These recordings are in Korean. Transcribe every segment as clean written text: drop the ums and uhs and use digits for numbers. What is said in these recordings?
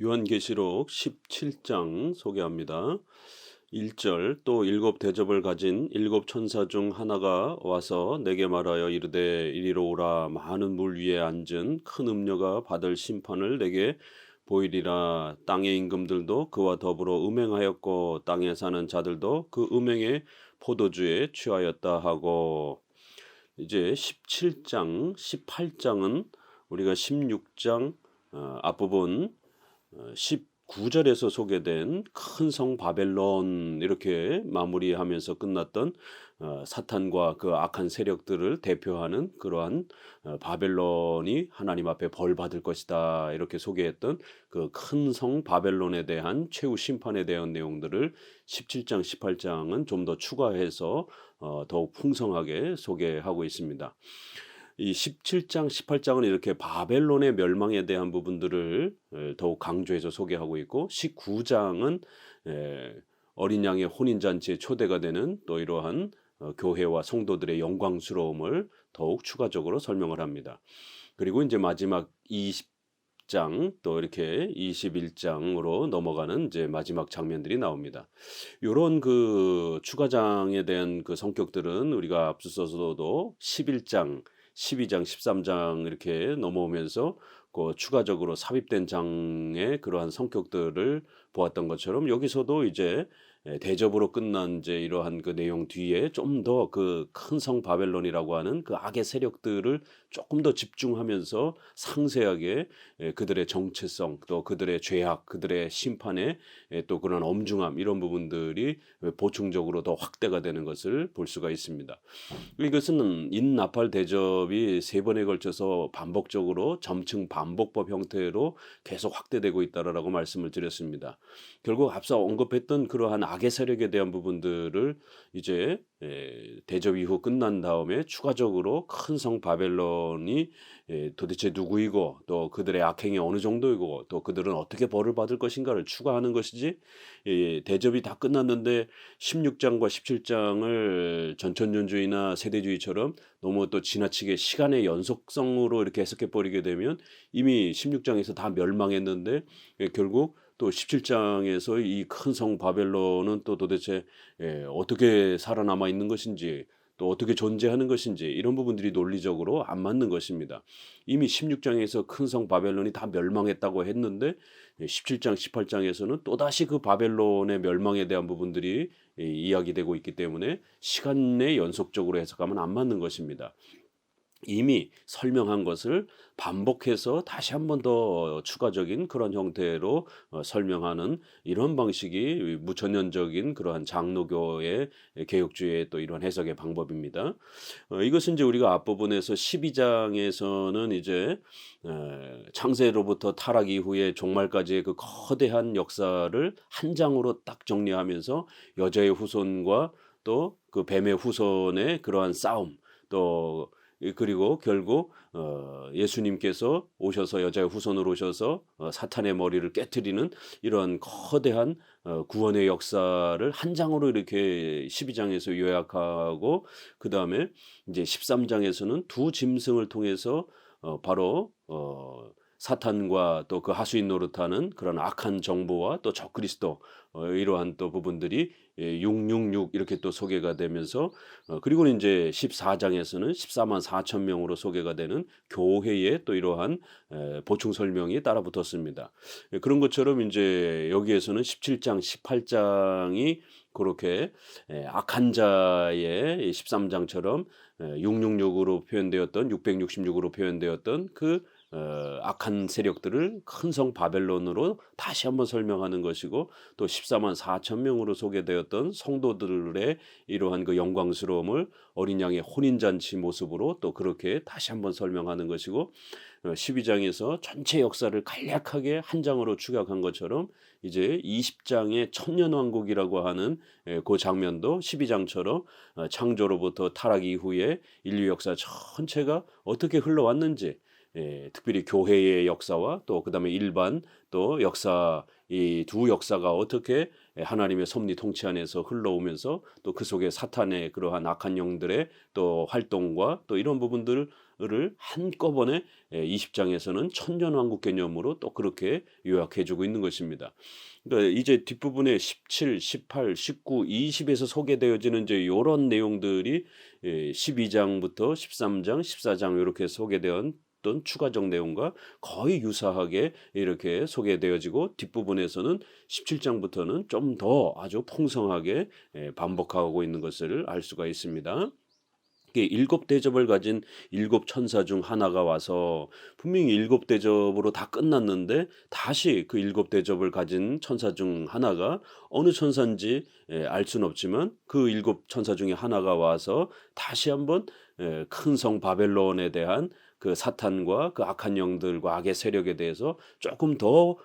요한계시록 17장 소개합니다. 1절 또 일곱 대접을 가진 일곱 천사 중 하나가 와서 내게 말하여 이르되 이리로 오라. 많은 물 위에 앉은 큰 음녀가 받을 심판을 내게 보이리라. 땅의 임금들도 그와 더불어 음행하였고 땅에 사는 자들도 그 음행의 포도주에 취하였다 하고, 이제 17장 18장은 우리가 16장 앞부분 19절에서 소개된 큰 성 바벨론, 이렇게 마무리하면서 끝났던 사탄과 그 악한 세력들을 대표하는 그러한 바벨론이 하나님 앞에 벌 받을 것이다, 이렇게 소개했던 그 큰 성 바벨론에 대한 최후 심판에 대한 내용들을 17장 18장은 좀 더 추가해서 더욱 풍성하게 소개하고 있습니다. 이 17장, 18장은 이렇게 바벨론의 멸망에 대한 부분들을 더욱 강조해서 소개하고 있고, 19장은 어린 양의 혼인잔치의 초대가 되는 또 이러한 교회와 성도들의 영광스러움을 더욱 추가적으로 설명을 합니다. 그리고 이제 마지막 20장 또 이렇게 21장으로 넘어가는 이제 마지막 장면들이 나옵니다. 요런 그 추가장에 대한 그 성격들은 우리가 앞서서도 11장, 12장, 13장 이렇게 넘어오면서 그 추가적으로 삽입된 장의 그러한 성격들을 보았던 것처럼, 여기서도 이제 대접으로 끝난 이제 이러한 그 내용 뒤에 좀 더 그 큰 성 바벨론이라고 하는 그 악의 세력들을 조금 더 집중하면서 상세하게 그들의 정체성, 또 그들의 죄악, 그들의 심판의 또 그런 엄중함, 이런 부분들이 보충적으로 더 확대가 되는 것을 볼 수가 있습니다. 이것은 인나팔 대접이 세 번에 걸쳐서 반복적으로 점층 반복법 형태로 계속 확대되고 있다라고 말씀을 드렸습니다. 결국 앞서 언급했던 그러한 악의 세력에 대한 부분들을 이제 대접 이후 끝난 다음에 추가적으로 큰 성 바벨론이 도대체 누구이고 또 그들의 악행이 어느 정도이고 또 그들은 어떻게 벌을 받을 것인가를 추가하는 것이지, 대접이 다 끝났는데 16장과 17장을 전천년주의나 세대주의처럼 너무 또 지나치게 시간의 연속성으로 이렇게 해석해 버리게 되면 이미 16장에서 다 멸망했는데 결국 또 17장에서 이 큰 성 바벨론은 또 도대체 어떻게 살아남아 있는 것인지, 또 어떻게 존재하는 것인지, 이런 부분들이 논리적으로 안 맞는 것입니다. 이미 16장에서 큰 성 바벨론이 다 멸망했다고 했는데 17장, 18장에서는 또다시 그 바벨론의 멸망에 대한 부분들이 이야기되고 있기 때문에 시간의 연속적으로 해석하면 안 맞는 것입니다. 이미 설명한 것을 반복해서 다시 한 번 더 추가적인 그런 형태로 설명하는 이런 방식이 무천년적인 그러한 장로교의 개혁주의의 또 이런 해석의 방법입니다. 이것은 이제 우리가 앞부분에서 12장에서는 이제 창세로부터 타락 이후에 종말까지의 그 거대한 역사를 한 장으로 딱 정리하면서 여자의 후손과 또 그 뱀의 후손의 그러한 싸움, 또 그리고 결국 예수님께서 오셔서 여자의 후손으로 오셔서 사탄의 머리를 깨트리는 이런 거대한 구원의 역사를 한 장으로 이렇게 12장에서 요약하고, 그 다음에 이제 13장에서는 두 짐승을 통해서 바로 사탄과 또 그 하수인 노릇하는 그런 악한 정보와 또 적그리스도, 이러한 또 부분들이 666 이렇게 또 소개가 되면서, 그리고 이제 14장에서는 14만 4천 명으로 소개가 되는 교회의 또 이러한 보충 설명이 따라 붙었습니다. 그런 것처럼 이제 여기에서는 17장, 18장이 그렇게 악한 자의 13장처럼 666으로 표현되었던, 666으로 표현되었던 그 악한 세력들을 큰 성 바벨론으로 다시 한번 설명하는 것이고, 또 14만 4천 명으로 소개되었던 성도들의 이러한 그 영광스러움을 어린 양의 혼인잔치 모습으로 또 그렇게 다시 한번 설명하는 것이고, 12장에서 전체 역사를 간략하게 한 장으로 축약한 것처럼 이제 20장의 천년왕국이라고 하는 그 장면도 12장처럼 창조로부터 타락 이후에 인류 역사 전체가 어떻게 흘러왔는지, 특별히 교회의 역사와 또 그다음에 일반 또 역사, 이 두 역사가 어떻게 하나님의 섭리 통치 안에서 흘러오면서 또 그 속에 사탄의 그러한 악한 영들의 또 활동과 또 이런 부분들을 를 한꺼번에 20장에서는 천년왕국 개념으로 또 그렇게 요약해 주고 있는 것입니다. 그러니까 이제 뒷부분에 17, 18, 19, 20에서 소개되어지는 이제 요런 내용들이 12장부터 13장, 14장 요렇게 소개되었던 추가적 내용과 거의 유사하게 이렇게 소개되어지고 뒷부분에서는 17장부터는 좀 더 아주 풍성하게 반복하고 있는 것을 알 수가 있습니다. 일곱 대접을 가진 일곱 천사 중 하나가 와서 분명히 일곱 대접으로 다 끝났는데 다시 그 일곱 대접을 가진 천사 중 하나가 어느 천사인지 알 수는 없지만 그 일곱 천사 중에 하나가 와서 다시 한번 큰 성 바벨론에 대한 그 사탄과 그 악한 영들과 악의 세력에 대해서 조금 더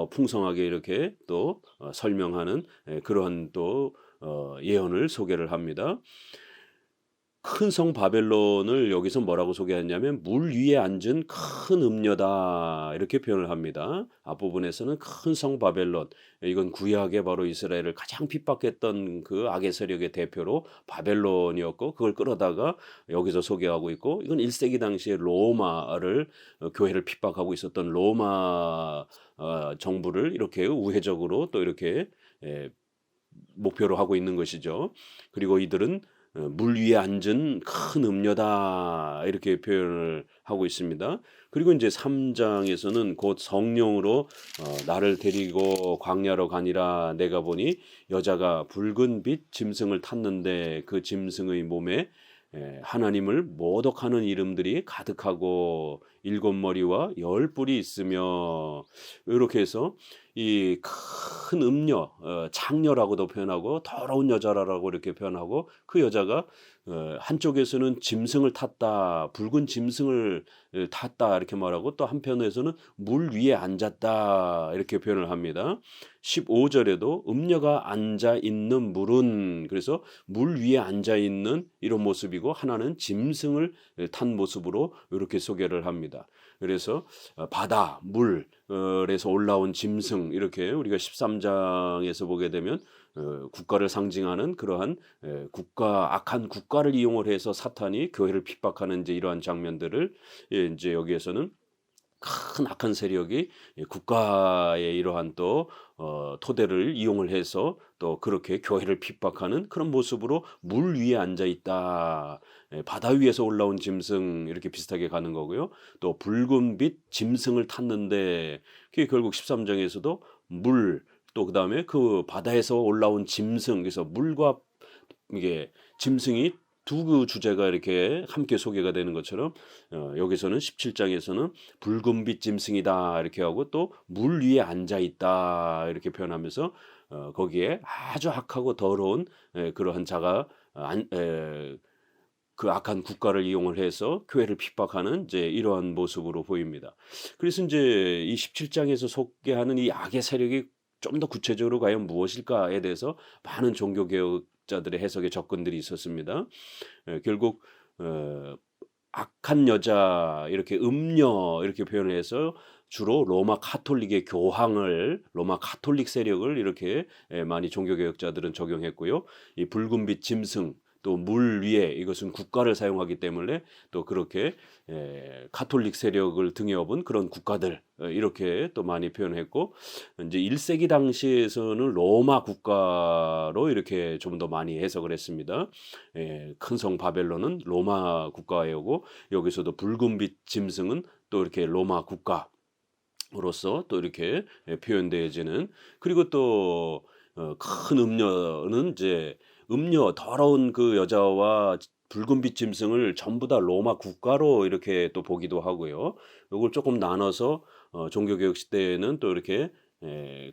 풍성하게 이렇게 또 설명하는 그러한 또 예언을 소개를 합니다. 큰 성 바벨론을 여기서 뭐라고 소개하냐면 물 위에 앉은 큰 음녀다 이렇게 표현을 합니다. 앞부분에서는 큰 성 바벨론, 이건 구약에 바로 이스라엘을 가장 핍박했던 그 악의 세력의 대표로 바벨론이었고 그걸 끌어다가 여기서 소개하고 있고, 이건 1세기 당시에 로마를 교회를 핍박하고 있었던 로마 정부를 이렇게 우회적으로 또 이렇게 목표로 하고 있는 것이죠. 그리고 이들은 물 위에 앉은 큰 음녀다 이렇게 표현을 하고 있습니다. 그리고 이제 3장에서는 곧 성령으로 나를 데리고 광야로 가니라. 내가 보니 여자가 붉은 빛 짐승을 탔는데 그 짐승의 몸에 하나님을 모독하는 이름들이 가득하고 7머리와 10뿔이 있으며, 이렇게 해서 이 큰 음녀, 장녀라고도 표현하고 더러운 여자라고 이렇게 표현하고, 그 여자가 한쪽에서는 짐승을 탔다, 붉은 짐승을 탔다 이렇게 말하고, 또 한편에서는 물 위에 앉았다 이렇게 표현을 합니다. 15절에도 음녀가 앉아 있는 물은, 그래서 물 위에 앉아 있는 이런 모습이고, 하나는 짐승을 탄 모습으로 이렇게 소개를 합니다. 그래서 바다, 물에서 올라온 짐승, 이렇게 우리가 13장에서 보게 되면 국가를 상징하는 그러한 국가, 악한 국가를 이용을 해서 사탄이 교회를 핍박하는 이제 이러한 장면들을 이제 여기에서는 큰 악한 세력이 국가의 이러한 또 토대를 이용을 해서 또 그렇게 교회를 핍박하는 그런 모습으로 물 위에 앉아 있다. 바다 위에서 올라온 짐승 이렇게 비슷하게 가는 거고요. 또 붉은 빛 짐승을 탔는데, 그게 결국 13장에서도 물, 또 그다음에 그 바다에서 올라온 짐승, 그래서 물과 이게 짐승이 두 그 주제가 이렇게 함께 소개가 되는 것처럼 여기서는 17장에서는 붉은빛 짐승이다 이렇게 하고, 또 물 위에 앉아 있다 이렇게 표현하면서 거기에 아주 악하고 더러운 그러한 자가 그 악한 국가를 이용을 해서 교회를 핍박하는 이제 이러한 모습으로 보입니다. 그래서 이제 이 17장에서 소개하는 이 악의 세력이 좀 더 구체적으로 과연 무엇일까에 대해서 많은 종교개혁자들의 해석의 접근들이 있었습니다. 결국 악한 여자, 이렇게 음녀 이렇게 표현을 해서 주로 로마 카톨릭의 교황을, 로마 카톨릭 세력을 이렇게 많이 종교개혁자들은 적용했고요. 이 붉은빛 짐승, 또 물 위에, 이것은 국가를 사용하기 때문에 또 그렇게 카톨릭 세력을 등에 업은 그런 국가들 이렇게 또 많이 표현했고, 이제 1세기 당시에서는 로마 국가로 이렇게 좀 더 많이 해석을 했습니다. 큰 성 바벨론은 로마 국가이고, 여기서도 붉은빛 짐승은 또 이렇게 로마 국가로서 또 이렇게 표현되어지는, 그리고 또 큰 음녀는 이제 음녀, 더러운 그 여자와 붉은빛 짐승을 전부 다 로마 국가로 이렇게 또 보기도 하고요. 이걸 조금 나눠서 종교개혁 시대에는 또 이렇게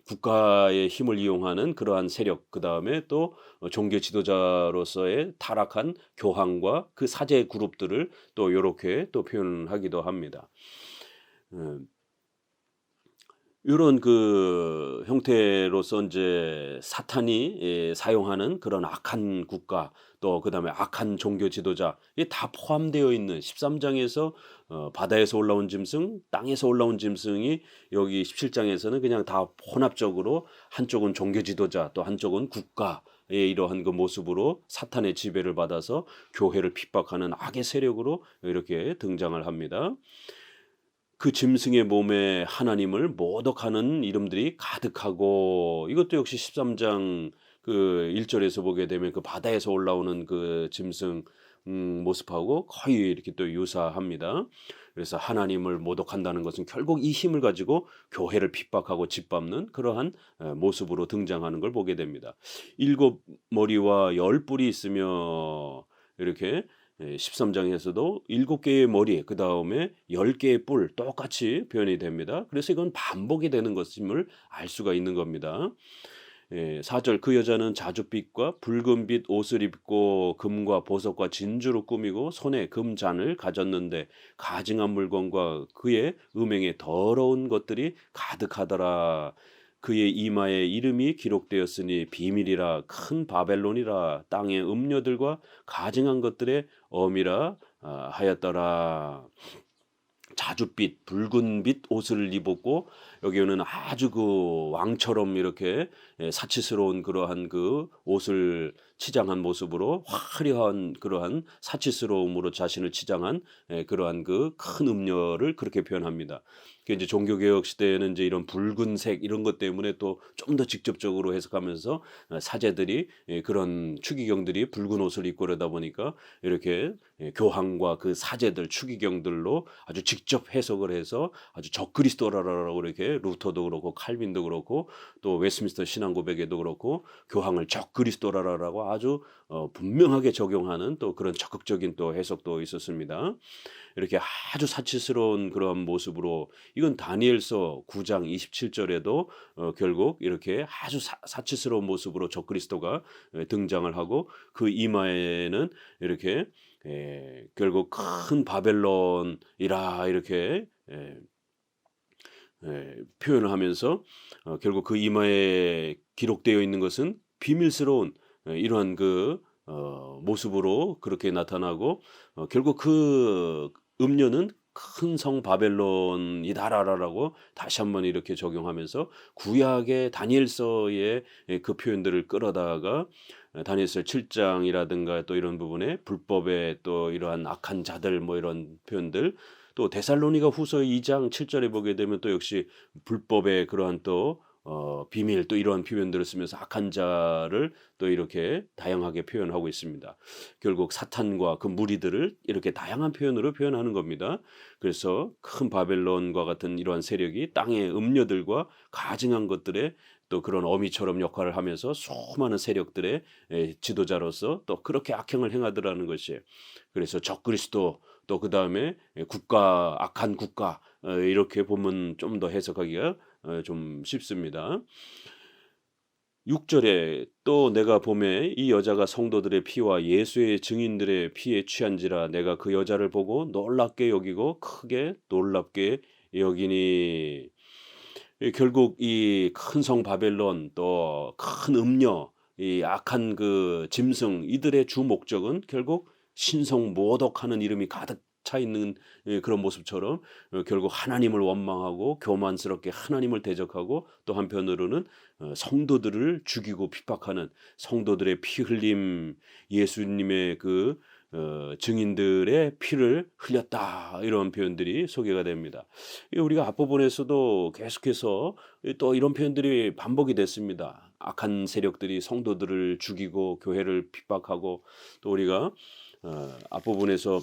국가의 힘을 이용하는 그러한 세력, 그 다음에 또 종교 지도자로서의 타락한 교황과 그 사제 그룹들을 또 이렇게 또 표현하기도 합니다. 이런 그 형태로서 이제 사탄이 사용하는 그런 악한 국가, 또 그다음에 악한 종교 지도자, 이게 다 포함되어 있는 13장에서 바다에서 올라온 짐승, 땅에서 올라온 짐승이 여기 17장에서는 그냥 다 혼합적으로 한쪽은 종교 지도자, 또 한쪽은 국가, 이러한 그 모습으로 사탄의 지배를 받아서 교회를 핍박하는 악의 세력으로 이렇게 등장을 합니다. 그 짐승의 몸에 하나님을 모독하는 이름들이 가득하고, 이것도 역시 13장 그 1절에서 보게 되면 그 바다에서 올라오는 그 짐승 모습하고 거의 이렇게 또 유사합니다. 그래서 하나님을 모독한다는 것은 결국 이 힘을 가지고 교회를 핍박하고 짓밟는 그러한 모습으로 등장하는 걸 보게 됩니다. 일곱 머리와 열 뿔이 있으며, 이렇게 13장에서도 7개의 머리, 그 다음에 10개의 뿔 똑같이 표현이 됩니다. 그래서 이건 반복이 되는 것임을 알 수가 있는 겁니다. 4절, 그 여자는 자줏빛과 붉은빛 옷을 입고 금과 보석과 진주로 꾸미고 손에 금잔을 가졌는데 가증한 물건과 그의 음행에 더러운 것들이 가득하더라. 그의 이마에 이름이 기록되었으니 비밀이라, 큰 바벨론이라, 땅의 음녀들과 가증한 것들의 어미라 하였더라. 자줏빛 붉은빛 옷을 입었고, 여기는 아주 그 왕처럼 이렇게 사치스러운 그러한 그 옷을 치장한 모습으로, 화려한 그러한 사치스러움으로 자신을 치장한 그러한 그 큰 음녀를 그렇게 표현합니다. 그 이제 종교개혁 시대에는 이제 이런 붉은색 이런 것 때문에 또 좀 더 직접적으로 해석하면서 사제들이 그런 추기경들이 붉은 옷을 입고 그러다 보니까 이렇게 교황과 그 사제들 추기경들로 아주 직접 해석을 해서 아주 적그리스도라고 이렇게 루터도 그렇고 칼빈도 그렇고 또 웨스민스터 신앙고백에도 그렇고 교황을 적그리스도라고 아주 분명하게 적용하는 또 그런 적극적인 또 해석도 있었습니다. 이렇게 아주 사치스러운 그런 모습으로, 이건 다니엘서 9장 27절에도 결국 이렇게 아주 사치스러운 모습으로 적그리스도가 등장을 하고, 그 이마에는 이렇게 결국 큰 바벨론이라 이렇게 표현을 하면서 결국 그 이마에 기록되어 있는 것은 비밀스러운 이러한 그 모습으로 그렇게 나타나고, 결국 그 음료는 큰 성 바벨론이다라고 다시 한번 이렇게 적용하면서 구약의 다니엘서의 그 표현들을 끌어다가 다니엘서 7장이라든가 또 이런 부분에 불법의 또 이러한 악한 자들 뭐 이런 표현들, 또 데살로니가 후서 2장 7절에 보게 되면 또 역시 불법의 그러한 또 비밀 또 이러한 표현들을 쓰면서 악한 자를 또 이렇게 다양하게 표현하고 있습니다. 결국 사탄과 그 무리들을 이렇게 다양한 표현으로 표현하는 겁니다. 그래서 큰 바벨론과 같은 이러한 세력이 땅의 음녀들과 가증한 것들의 또 그런 어미처럼 역할을 하면서 수많은 세력들의 지도자로서 또 그렇게 악행을 행하더라는 것이에요. 그래서 적그리스도, 또 그 다음에 국가, 악한 국가, 이렇게 보면 좀 더 해석하기가 좀 쉽습니다. 6절에 또 내가 보매 이 여자가 성도들의 피와 예수의 증인들의 피에 취한지라, 내가 그 여자를 보고 놀랍게 여기고 크게 놀랍게 여기니. 결국 이 큰 성 바벨론 또 큰 음녀, 이 악한 그 짐승, 이들의 주 목적은 결국 신성 모독하는 이름이 가득 차 있는 그런 모습처럼 결국 하나님을 원망하고 교만스럽게 하나님을 대적하고, 또 한편으로는 성도들을 죽이고 핍박하는, 성도들의 피 흘림, 예수님의 그 증인들의 피를 흘렸다, 이런 표현들이 소개가 됩니다. 우리가 앞부분에서도 계속해서 또 이런 표현들이 반복이 됐습니다. 악한 세력들이 성도들을 죽이고 교회를 핍박하고, 또 우리가 앞부분에서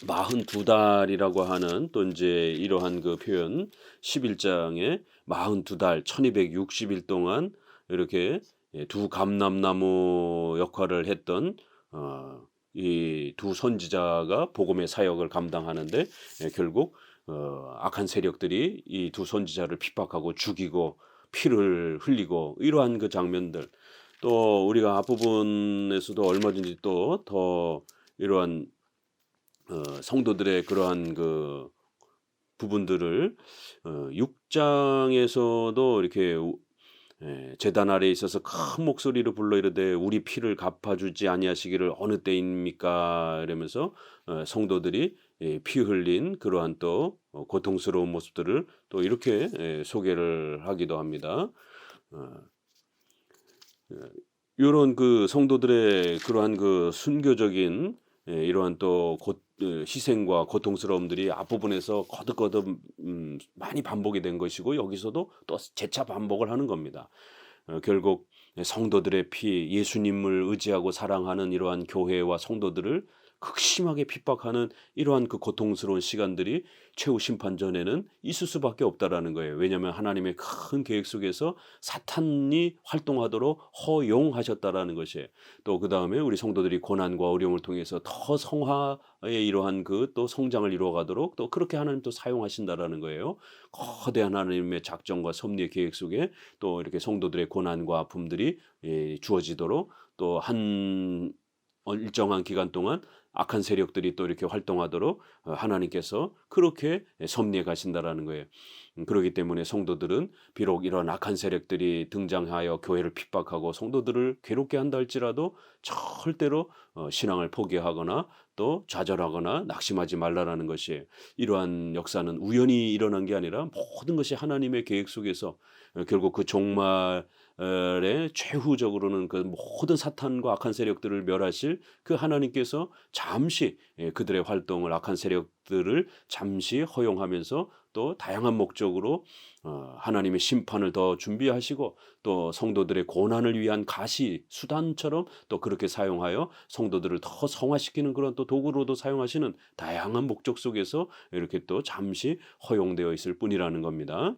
42달이라고 하는 또 이제 이러한 그 표현 11장에 42달 1260일 동안 이렇게 두 감람나무 역할을 했던 이 두 선지자가 복음의 사역을 감당하는데, 결국 악한 세력들이 이 두 선지자를 핍박하고 죽이고 피를 흘리고 이러한 그 장면들, 또 우리가 앞부분에서도 얼마든지 또 더 이러한 성도들의 그러한 그 부분들을 6장에서도 이렇게 제단 아래에 있어서 큰 목소리로 불러 이르되 우리 피를 갚아주지 아니하시기를 어느 때입니까? 이러면서 성도들이 피 흘린 그러한 또 고통스러운 모습들을 또 이렇게 소개를 하기도 합니다. 어, 요런 그 성도들의 그러한 그 순교적인 이러한 또 희생과 고통스러움들이 앞부분에서 거듭거듭 많이 반복이 된 것이고 여기서도 또 재차 반복을 하는 겁니다. 결국 성도들의 피, 예수님을 의지하고 사랑하는 이러한 교회와 성도들을 극심하게 핍박하는 이러한 그 고통스러운 시간들이 최후 심판 전에는 있을 수밖에 없다라는 거예요. 왜냐하면 하나님의 큰 계획 속에서 사탄이 활동하도록 허용하셨다라는 것이에요. 또 그 다음에 우리 성도들이 고난과 어려움을 통해서 더 성화의 이러한 그 또 성장을 이루어가도록 또 그렇게 하나님 또 사용하신다라는 거예요. 거대한 하나님의 작정과 섭리의 계획 속에 또 이렇게 성도들의 고난과 아픔들이 주어지도록 또 한 일정한 기간 동안 악한 세력들이 또 이렇게 활동하도록 하나님께서 그렇게 섭리해 가신다라는 거예요. 그렇기 때문에 성도들은 비록 이런 악한 세력들이 등장하여 교회를 핍박하고 성도들을 괴롭게 한다 할지라도 절대로 신앙을 포기하거나 또 좌절하거나 낙심하지 말라라는 것이에요. 이러한 역사는 우연히 일어난 게 아니라 모든 것이 하나님의 계획 속에서 결국 그 종말에 최후적으로는 그 모든 사탄과 악한 세력들을 멸하실 그 하나님께서 잠시 그들의 활동을 악한 세력들을 잠시 허용하면서 또 다양한 목적으로 하나님의 심판을 더 준비하시고 또 성도들의 고난을 위한 가시 수단처럼 또 그렇게 사용하여 성도들을 더 성화시키는 그런 또 도구로도 사용하시는 다양한 목적 속에서 이렇게 또 잠시 허용되어 있을 뿐이라는 겁니다.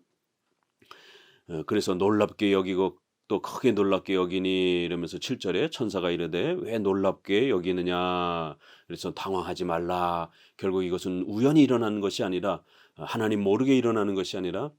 그래서 놀랍게 여기고 또 크게 놀랍게 여기니 이러면서 7절에 천사가 이르되 왜 놀랍게 여기느냐. 그래서 당황하지 말라. 결국 이것은 우연히 일어나는 것이 아니라 하나님 모르게 일어나는 것이 아니라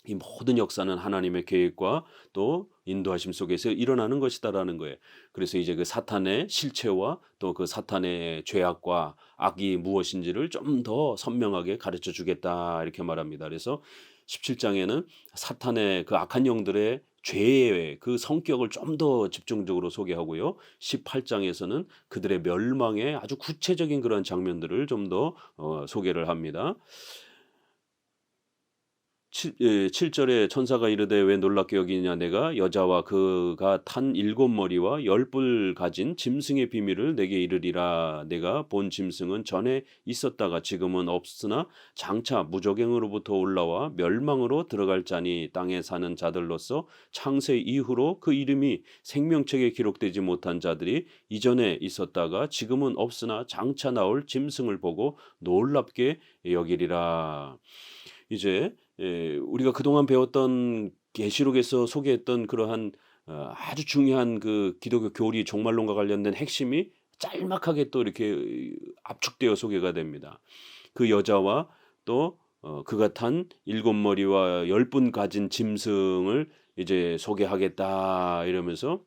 이 모든 역사는 하나님의 계획과 또 인도하심 속에서 일어나는 것이다라는 거예요. 그래서 이제 그 사탄의 실체와 또 그 사탄의 죄악과 악이 무엇인지를 좀 더 선명하게 가르쳐 주겠다 이렇게 말합니다. 그래서 17장에는 사탄의 그 악한 영들의 죄의 그 성격을 좀 더 집중적으로 소개하고요. 18장에서는 그들의 멸망의 아주 구체적인 그런 장면들을 좀 더 소개를 합니다. 7절에 천사가 이르되 왜 놀랍게 여기냐 내가 여자와 그가 탄 7머리와 10뿔 가진 짐승의 비밀을 내게 이르리라. 내가 본 짐승은 전에 있었다가 지금은 없으나 장차 무저갱으로부터 올라와 멸망으로 들어갈 자니 땅에 사는 자들로서 창세 이후로 그 이름이 생명책에 기록되지 못한 자들이 이전에 있었다가 지금은 없으나 장차 나올 짐승을 보고 놀랍게 여기리라. 이제 우리가 그동안 배웠던 계시록에서 소개했던 그러한 아주 중요한 그 기독교 교리 종말론과 관련된 핵심이 짤막하게 또 이렇게 압축되어 소개가 됩니다. 그 여자와 또 그가 탄 7머리와 10분 가진 짐승을 이제 소개하겠다 이러면서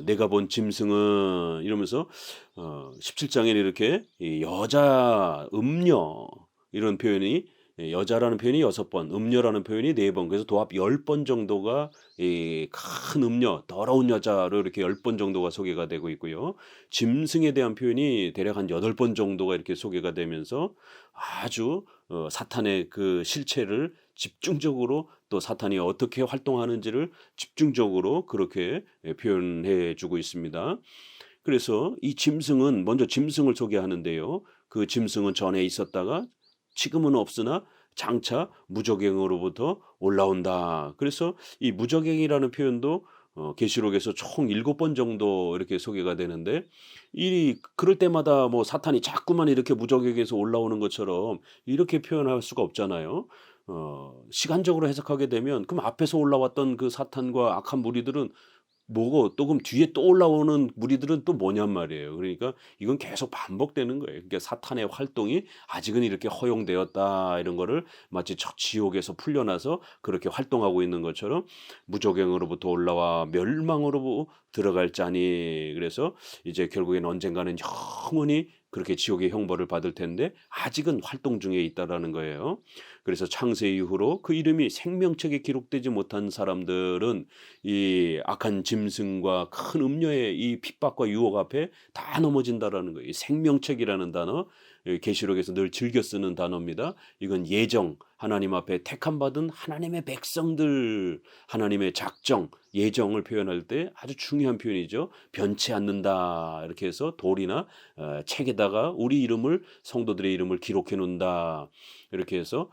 내가 본 짐승은 이러면서 17장에 이렇게 이 여자, 음녀 이런 표현이 여자라는 표현이 6번, 음녀라는 표현이 4번, 그래서 도합 10번 정도가 이 큰 음녀, 더러운 여자로 이렇게 10번 정도가 소개가 되고 있고요. 짐승에 대한 표현이 대략 한 8번 정도가 이렇게 소개가 되면서 아주 사탄의 그 실체를 집중적으로 또 사탄이 어떻게 활동하는지를 집중적으로 그렇게 표현해 주고 있습니다. 그래서 이 짐승은 먼저 짐승을 소개하는데요. 그 짐승은 전에 있었다가 지금은 없으나 장차 무저갱으로부터 올라온다. 그래서 이 무저갱이라는 표현도 계시록에서 총 7번 정도 이렇게 소개가 되는데 이 그럴 때마다 뭐 사탄이 자꾸만 이렇게 무저갱에서 올라오는 것처럼 이렇게 표현할 수가 없잖아요. 시간적으로 해석하게 되면 그럼 앞에서 올라왔던 그 사탄과 악한 무리들은 뭐고 또 그럼 뒤에 또 올라오는 무리들은 또 뭐냔 말이에요. 그러니까 이건 계속 반복되는 거예요. 그러니까 사탄의 활동이 아직은 이렇게 허용되었다 이런 거를 마치 저 지옥에서 풀려나서 그렇게 활동하고 있는 것처럼 무저갱으로부터 올라와 멸망으로 들어갈 자니 그래서 이제 결국엔 언젠가는 영원히 그렇게 지옥의 형벌을 받을 텐데 아직은 활동 중에 있다라는 거예요. 그래서 창세 이후로 그 이름이 생명책에 기록되지 못한 사람들은 이 악한 짐승과 큰 음녀의 이 핍박과 유혹 앞에 다 넘어진다라는 거예요. 이 생명책이라는 단어, 계시록에서 늘 즐겨 쓰는 단어입니다. 이건 예정, 하나님 앞에 택함 받은 하나님의 백성들, 하나님의 작정, 예정을 표현할 때 아주 중요한 표현이죠. 변치 않는다 이렇게 해서 돌이나 책에다가 우리 이름을, 성도들의 이름을 기록해 놓는다 이렇게 해서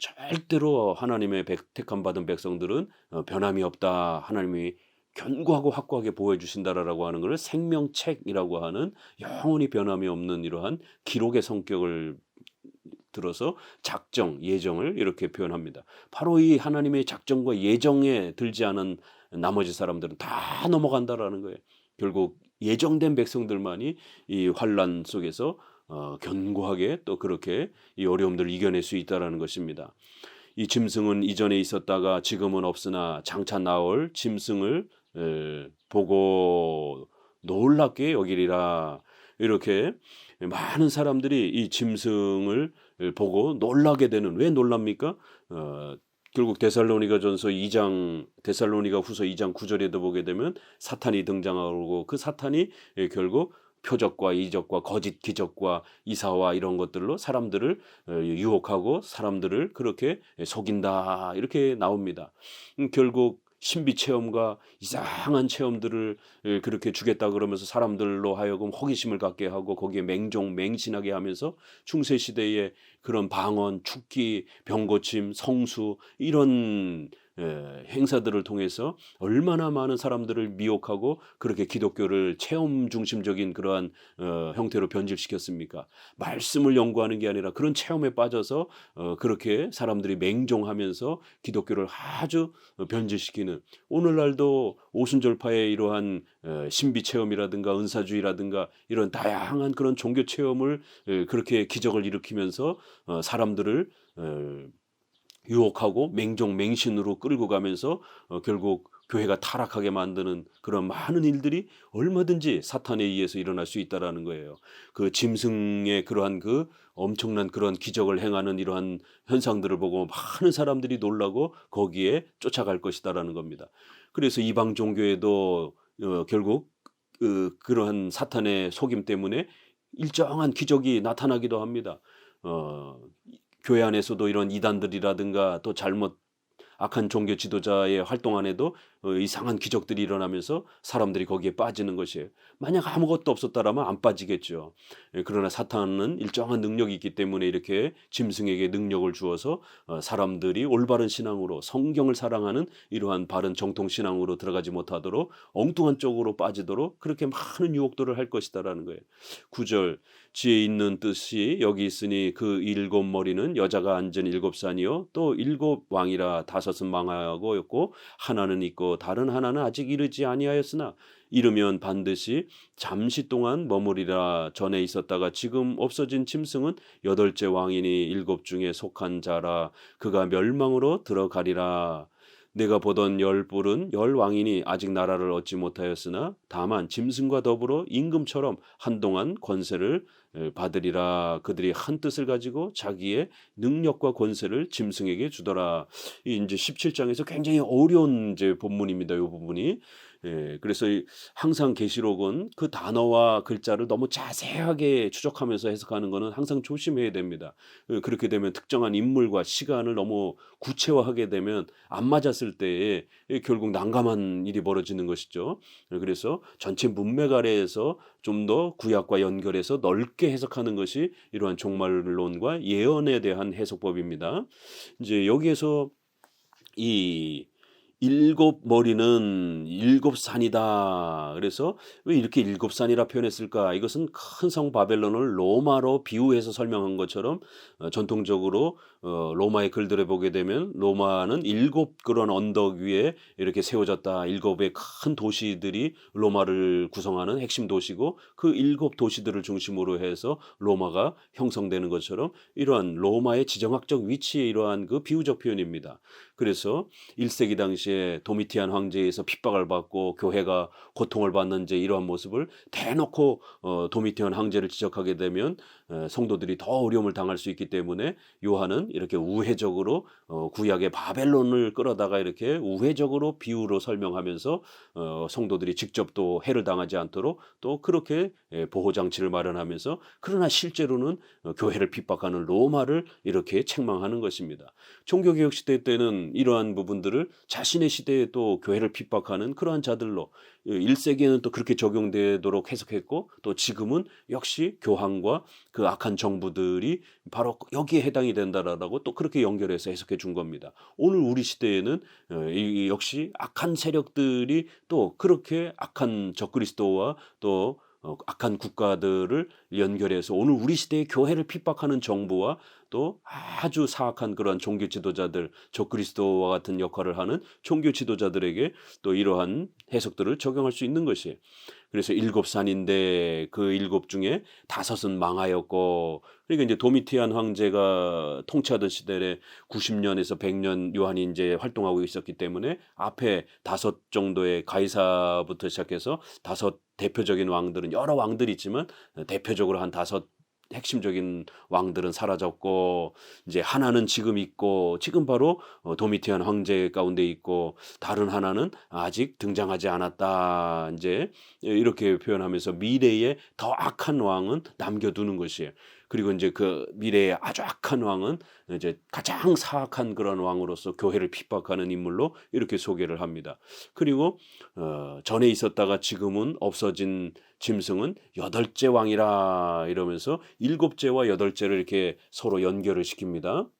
절대로 하나님의 택함 받은 백성들은 변함이 없다. 하나님이 견고하고 확고하게 보호해 주신다라고 하는 것을 생명책이라고 하는 영원히 변함이 없는 이러한 기록의 성격을 들어서 작정, 예정을 이렇게 표현합니다. 바로 이 하나님의 작정과 예정에 들지 않은 나머지 사람들은 다 넘어간다라는 거예요. 결국 예정된 백성들만이 이 환난 속에서 견고하게 또 그렇게 이 어려움들을 이겨낼 수 있다라는 것입니다. 이 짐승은 이전에 있었다가 지금은 없으나 장차 나올 짐승을 보고 놀랍게 여기리라. 이렇게 많은 사람들이 이 짐승을 보고 놀라게 되는, 왜 놀랍니까? 결국 데살로니가전서 2장, 데살로니가후서 2장 9절에도 보게 되면 사탄이 등장하고 그 사탄이 결국 표적과 이적과 거짓 기적과 이사와 이런 것들로 사람들을 유혹하고 사람들을 그렇게 속인다 이렇게 나옵니다. 결국 신비 체험과 이상한 체험들을 그렇게 주겠다 그러면서 사람들로 하여금 호기심을 갖게 하고 거기에 맹신하게 하면서 중세 시대의 그런 방언, 축기, 병고침, 성수 이런 행사들을 통해서 얼마나 많은 사람들을 미혹하고 그렇게 기독교를 체험 중심적인 그러한 형태로 변질시켰습니까? 말씀을 연구하는 게 아니라 그런 체험에 빠져서 그렇게 사람들이 맹종하면서 기독교를 아주 변질시키는, 오늘날도 오순절파의 이러한 신비 체험이라든가 은사주의라든가 이런 다양한 그런 종교 체험을 그렇게 기적을 일으키면서 사람들을 유혹하고 맹신으로 끌고 가면서 결국 교회가 타락하게 만드는 그런 많은 일들이 얼마든지 사탄에 의해서 일어날 수 있다라는 거예요. 그 짐승의 그러한 그 엄청난 그런 기적을 행하는 이러한 현상들을 보고 많은 사람들이 놀라고 거기에 쫓아갈 것이다라는 겁니다. 그래서 이방 종교에도 결국 그러한 사탄의 속임 때문에 일정한 기적이 나타나기도 합니다. 교회 안에서도 이런 이단들이라든가 또 잘못 악한 종교 지도자의 활동 안에도 이상한 기적들이 일어나면서 사람들이 거기에 빠지는 것이에요. 만약 아무것도 없었다라면 안 빠지겠죠. 그러나 사탄은 일정한 능력이 있기 때문에 이렇게 짐승에게 능력을 주어서 사람들이 올바른 신앙으로 성경을 사랑하는 이러한 바른 정통 신앙으로 들어가지 못하도록 엉뚱한 쪽으로 빠지도록 그렇게 많은 유혹들을 할 것이다라는 거예요. 9절 지혜 있는 뜻이 여기 있으니 그 일곱 머리는 여자가 앉은 일곱 산이요 또 일곱 왕이라 다섯은 망하고였고 하나는 있고 다른 하나는 아직 이르지 아니하였으나 이르면 반드시 잠시 동안 머무리라. 전에 있었다가 지금 없어진 짐승은 여덟째 왕이니 일곱 중에 속한 자라. 그가 멸망으로 들어가리라. 내가 보던 열 뿔은 열 왕이니 아직 나라를 얻지 못하였으나 다만 짐승과 더불어 임금처럼 한동안 권세를 받으리라. 그들이 한 뜻을 가지고 자기의 능력과 권세를 짐승에게 주더라. 이 이제 17장에서 굉장히 어려운 이제 본문입니다. 이 부분이. 그래서 항상 계시록은 그 단어와 글자를 너무 자세하게 추적하면서 해석하는 것은 항상 조심해야 됩니다. 그렇게 되면 특정한 인물과 시간을 너무 구체화하게 되면 안 맞았을 때에 결국 난감한 일이 벌어지는 것이죠. 그래서 전체 문맥 아래에서 좀 더 구약과 연결해서 넓게 해석하는 것이 이러한 종말론과 예언에 대한 해석법입니다. 이제 여기에서 이 일곱 머리는 일곱 산이다. 그래서 왜 이렇게 일곱 산이라 표현했을까? 이것은 큰 성 바벨론을 로마로 비유해서 설명한 것처럼 전통적으로 로마의 글들을 보게 되면 로마는 일곱 그런 언덕 위에 이렇게 세워졌다. 일곱의 큰 도시들이 로마를 구성하는 핵심 도시고 그 일곱 도시들을 중심으로 해서 로마가 형성되는 것처럼 이러한 로마의 지정학적 위치에 이러한 그 비유적 표현입니다. 그래서 1세기 당시에 도미티안 황제에서 핍박을 받고 교회가 고통을 받는 이러한 모습을 대놓고 도미티안 황제를 지적하게 되면 성도들이 더 어려움을 당할 수 있기 때문에 요한은 이렇게 우회적으로 구약의 바벨론을 끌어다가 이렇게 우회적으로 비유로 설명하면서 성도들이 직접 또 해를 당하지 않도록 또 그렇게 보호 장치를 마련하면서, 그러나 실제로는 교회를 핍박하는 로마를 이렇게 책망하는 것입니다. 종교개혁 시대 때는 이러한 부분들을 자신의 시대에 또 교회를 핍박하는 그러한 자들로 1세기에는 또 그렇게 적용되도록 해석했고, 또 지금은 역시 교황과 그 악한 정부들이 바로 여기에 해당이 된다라고 또 그렇게 연결해서 해석해 준 겁니다. 오늘 우리 시대에는 역시 악한 세력들이 또 그렇게 악한 적그리스도와 또 악한 국가들을 연결해서 오늘 우리 시대의 교회를 핍박하는 정부와 또 아주 사악한 그러한 종교 지도자들, 적그리스도와 같은 역할을 하는 종교 지도자들에게 또 이러한 해석들을 적용할 수 있는 것이에요. 그래서 7산인데 그 7 중에 5은 망하였고, 그러니까 이제 도미티안 황제가 통치하던 시대에 90년에서 100년 요한이 이제 활동하고 있었기 때문에 앞에 5 정도의 가이사부터 시작해서 5 대표적인 왕들은, 여러 왕들이 있지만 대표적으로 한 5 핵심적인 왕들은 사라졌고, 이제 하나는 지금 있고, 지금 바로 도미티안 황제 가운데 있고, 다른 하나는 아직 등장하지 않았다. 이제 이렇게 표현하면서 미래에 더 악한 왕은 남겨두는 것이에요. 그리고 이제 그 미래의 아주 악한 왕은 이제 가장 사악한 그런 왕으로서 교회를 핍박하는 인물로 이렇게 소개를 합니다. 그리고 전에 있었다가 지금은 없어진 짐승은 8째 왕이라 이러면서 7째와 8째를 이렇게 서로 연결을 시킵니다.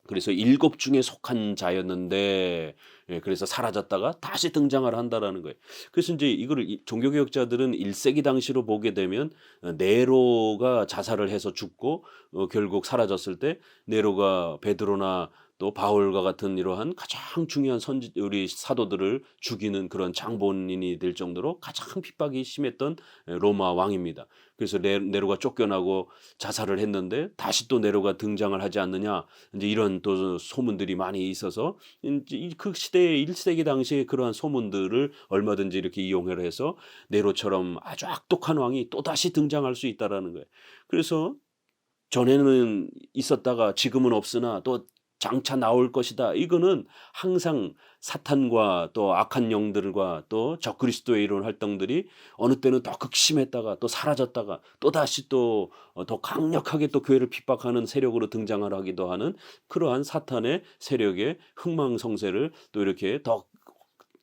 그래서 7 중에 속한 자였는데, 그래서 사라졌다가 다시 등장을 한다라는 거예요. 그래서 이제 이거를 종교개혁자들은 1세기 당시로 보게 되면 네로가 자살을 해서 죽고 결국 사라졌을 때 네로가 베드로나 또 바울과 같은 이러한 가장 중요한 우리 사도들을 죽이는 그런 장본인이 될 정도로 가장 핍박이 심했던 로마 왕입니다. 그래서 네로가 쫓겨나고 자살을 했는데 다시 또 네로가 등장을 하지 않느냐, 이제 이런 또 소문들이 많이 있어서 그 시대의 1세기 당시에 그러한 소문들을 얼마든지 이렇게 이용을 해서 네로처럼 아주 악독한 왕이 또 다시 등장할 수 있다라는 거예요. 그래서 전에는 있었다가 지금은 없으나 또 장차 나올 것이다. 이거는 항상 사탄과 또 악한 영들과 또 적그리스도의 이런 활동들이 어느 때는 더 극심했다가 또 사라졌다가 또 다시 또 더 강력하게 또 교회를 핍박하는 세력으로 등장을 하기도 하는 그러한 사탄의 세력의 흥망성쇠를 또 이렇게 더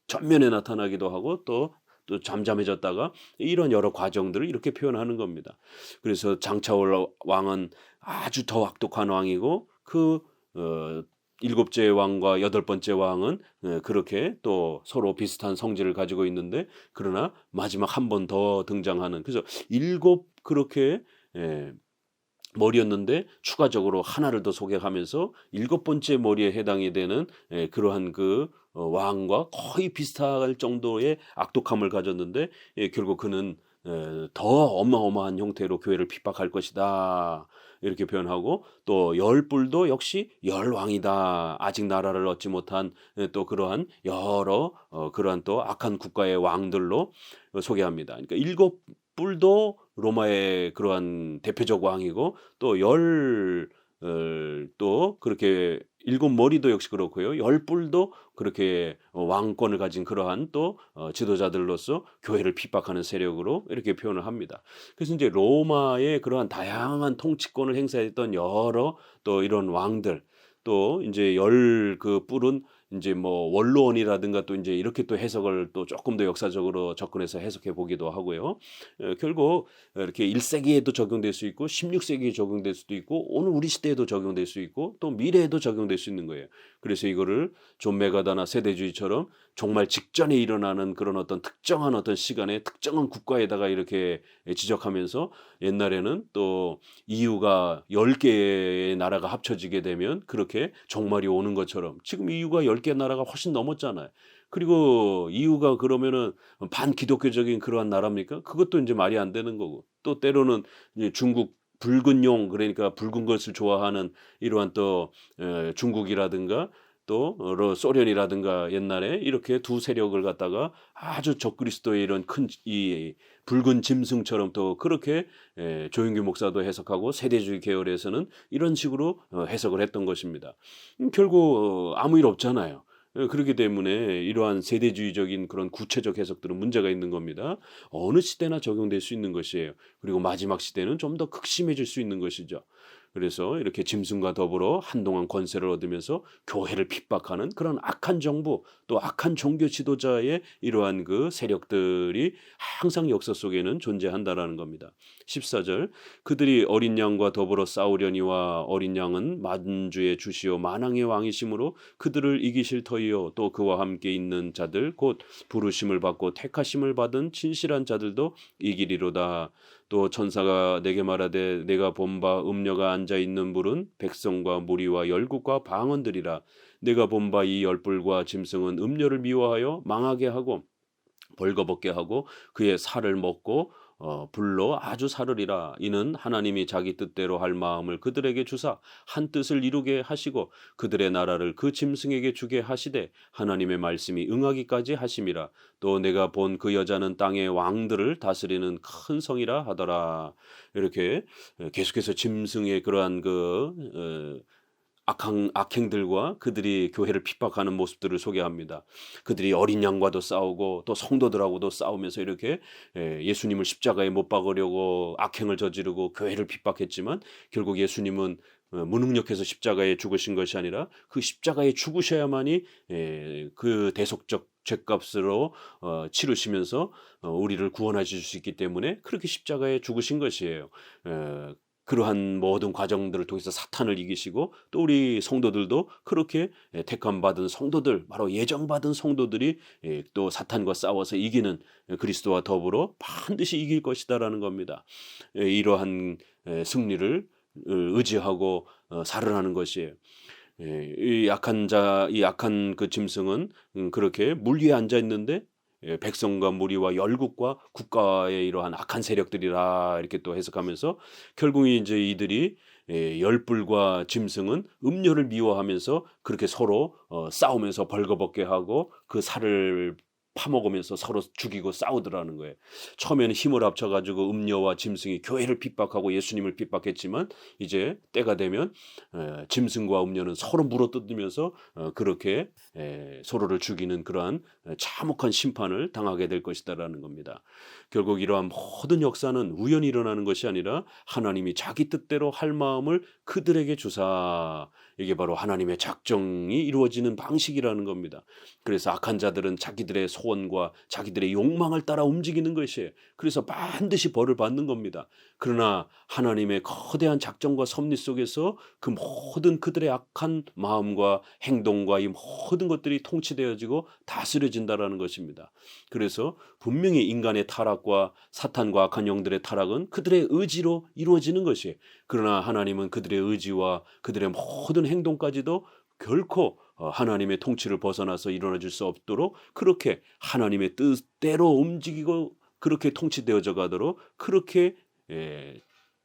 전면에 나타나기도 하고 또 잠잠해졌다가 이런 여러 과정들을 이렇게 표현하는 겁니다. 그래서 장차 올 왕은 아주 더 악독한 왕이고, 그 7째 왕과 8번째 왕은 그렇게 또 서로 비슷한 성질을 가지고 있는데, 그러나 마지막 한 번 더 등장하는, 그래서 7 그렇게 머리였는데 추가적으로 하나를 더 소개하면서 7번째 머리에 해당이 되는 그러한 그 왕과 거의 비슷할 정도의 악독함을 가졌는데, 결국 그는 더 어마어마한 형태로 교회를 핍박할 것이다. 이렇게 표현하고, 또 10뿔도 역시 10왕이다. 아직 나라를 얻지 못한 또 그러한 여러 그러한 또 악한 국가의 왕들로 소개합니다. 그러니까 7뿔도 로마의 그러한 대표적 왕이고, 또 또 그렇게 7머리도 역시 그렇고요. 10뿔도 그렇게 왕권을 가진 그러한 또 지도자들로서 교회를 핍박하는 세력으로 이렇게 표현을 합니다. 그래서 이제 로마의 그러한 다양한 통치권을 행사했던 여러 또 이런 왕들, 또 이제 그 뿔은 이제 뭐 원로원이라든가 또 이제 이렇게 또 해석을 또 조금 더 역사적으로 접근해서 해석해 보기도 하고요. 결국 이렇게 1세기에도 적용될 수 있고 16세기에 적용될 수도 있고 오늘 우리 시대에도 적용될 수 있고 또 미래에도 적용될 수 있는 거예요. 그래서 이거를 존 메가다나 세대주의처럼 정말 직전에 일어나는 그런 어떤 특정한 어떤 시간에 특정한 국가에다가 이렇게 지적하면서, 옛날에는 또 EU가 10개의 나라가 합쳐지게 되면 그렇게 종말이 오는 것처럼 지금 EU가 10개 나라가 훨씬 넘었잖아요. 그리고 EU가 그러면은 반기독교적인 그러한 나라입니까? 그것도 이제 말이 안 되는 거고, 또 때로는 이제 중국 붉은 용, 그러니까 붉은 것을 좋아하는 이러한 또 중국이라든가 또 소련이라든가 옛날에 이렇게 두 세력을 갖다가 아주 적그리스도의 이런 큰 이 붉은 짐승처럼 또 그렇게 조영규 목사도 해석하고 세대주의 계열에서는 이런 식으로 해석을 했던 것입니다. 결국 아무 일 없잖아요. 그렇기 때문에 이러한 세대주의적인 그런 구체적 해석들은 문제가 있는 겁니다. 어느 시대나 적용될 수 있는 것이에요. 그리고 마지막 시대는 좀 더 극심해질 수 있는 것이죠. 그래서 이렇게 짐승과 더불어 한동안 권세를 얻으면서 교회를 핍박하는 그런 악한 정부 또 악한 종교 지도자의 이러한 그 세력들이 항상 역사 속에는 존재한다라는 겁니다. 14절 그들이 어린 양과 더불어 싸우려니와 어린 양은 만주의 주시오 만왕의 왕이심으로 그들을 이기실 터이요 또 그와 함께 있는 자들 곧 부르심을 받고 택하심을 받은 진실한 자들도 이기리로다. 또 천사가 내게 말하되 내가 본 바 음녀가 앉아 있는 물은 백성과 무리와 열국과 방언들이라. 내가 본 바 이 열불과 짐승은 음녀를 미워하여 망하게 하고 벌거벗게 하고 그의 살을 먹고 불로 아주 사르리라. 이는 하나님이 자기 뜻대로 할 마음을 그들에게 주사 한 뜻을 이루게 하시고 그들의 나라를 그 짐승에게 주게 하시되 하나님의 말씀이 응하기까지 하심이라. 또 내가 본 그 여자는 땅의 왕들을 다스리는 큰 성이라 하더라. 이렇게 계속해서 짐승의 그러한 악행들과 그들이 교회를 핍박하는 모습들을 소개합니다. 그들이 어린 양과도 싸우고 또 성도들하고도 싸우면서 이렇게 예수님을 십자가에 못 박으려고 악행을 저지르고 교회를 핍박했지만 결국 예수님은 무능력해서 십자가에 죽으신 것이 아니라 그 십자가에 죽으셔야만이 그 대속적 죄값으로 치르시면서 우리를 구원하실 수 있기 때문에 그렇게 십자가에 죽으신 것이에요. 그러한 모든 과정들을 통해서 사탄을 이기시고 또 우리 성도들도 그렇게 택함 받은 성도들 바로 예정받은 성도들이 또 사탄과 싸워서 이기는 그리스도와 더불어 반드시 이길 것이다라는 겁니다. 이러한 승리를 의지하고 살아나는 것이에요. 이 약한 그 짐승은 그렇게 물 위에 앉아 있는데 백성과 무리와 열국과 국가의 이러한 악한 세력들이라 이렇게 또 해석하면서 결국 이제 이들이 열불과 짐승은 음료를 미워하면서 그렇게 서로 싸우면서 벌거벗게 하고 그 살을 파먹으면서 서로 죽이고 싸우더라는 거예요. 처음에는 힘을 합쳐가지고 음녀와 짐승이 교회를 핍박하고 예수님을 핍박했지만 이제 때가 되면 짐승과 음녀는 서로 물어뜯으면서 그렇게 서로를 죽이는 그러한 참혹한 심판을 당하게 될 것이다라는 겁니다. 결국 이러한 모든 역사는 우연히 일어나는 것이 아니라 하나님이 자기 뜻대로 할 마음을 그들에게 주사 이게 바로 하나님의 작정이 이루어지는 방식이라는 겁니다. 그래서 악한 자들은 자기들의 소원과 자기들의 욕망을 따라 움직이는 것이에요. 그래서 반드시 벌을 받는 겁니다. 그러나 하나님의 거대한 작정과 섭리 속에서 그 모든 그들의 악한 마음과 행동과 이 모든 것들이 통치되어지고 다스려진다라는 것입니다. 그래서 분명히 인간의 타락과 사탄과 악한 영들의 타락은 그들의 의지로 이루어지는 것이에요. 그러나 하나님은 그들의 의지와 그들의 모든 행동까지도 결코 하나님의 통치를 벗어나서 일어나질 수 없도록 그렇게 하나님의 뜻대로 움직이고 그렇게 통치되어져 가도록 그렇게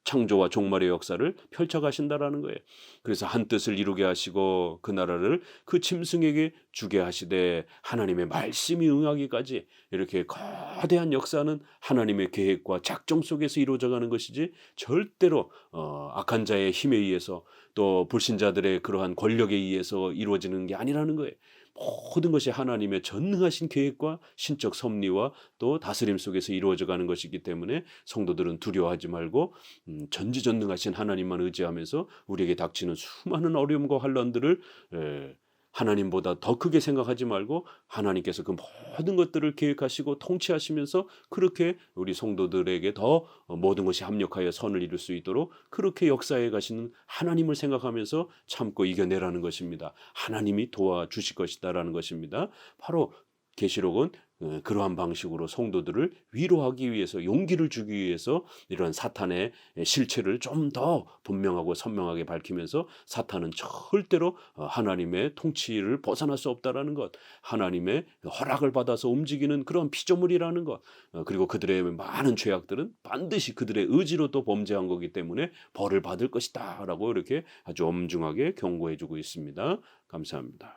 창조와 종말의 역사를 펼쳐가신다라는 거예요. 그래서 한 뜻을 이루게 하시고 그 나라를 그 짐승에게 주게 하시되 하나님의 말씀이 응하기까지 이렇게 거대한 역사는 하나님의 계획과 작정 속에서 이루어져가는 것이지 절대로 악한 자의 힘에 의해서 또 불신자들의 그러한 권력에 의해서 이루어지는 게 아니라는 거예요. 모든 것이 하나님의 전능하신 계획과 신적 섭리와 또 다스림 속에서 이루어져 가는 것이기 때문에 성도들은 두려워하지 말고 전지전능하신 하나님만 의지하면서 우리에게 닥치는 수많은 어려움과 환난들을 하나님보다 더 크게 생각하지 말고 하나님께서 그 모든 것들을 계획하시고 통치하시면서 그렇게 우리 성도들에게 더 모든 것이 합력하여 선을 이룰 수 있도록 그렇게 역사해 가시는 하나님을 생각하면서 참고 이겨내라는 것입니다. 하나님이 도와주실 것이다라는 것입니다. 바로 계시록은 그러한 방식으로 성도들을 위로하기 위해서 용기를 주기 위해서 이런 사탄의 실체를 좀 더 분명하고 선명하게 밝히면서 사탄은 절대로 하나님의 통치를 벗어날 수 없다라는 것, 하나님의 허락을 받아서 움직이는 그런 피조물이라는 것, 그리고 그들의 많은 죄악들은 반드시 그들의 의지로 또 범죄한 거기 때문에 벌을 받을 것이다라고 이렇게 아주 엄중하게 경고해주고 있습니다. 감사합니다.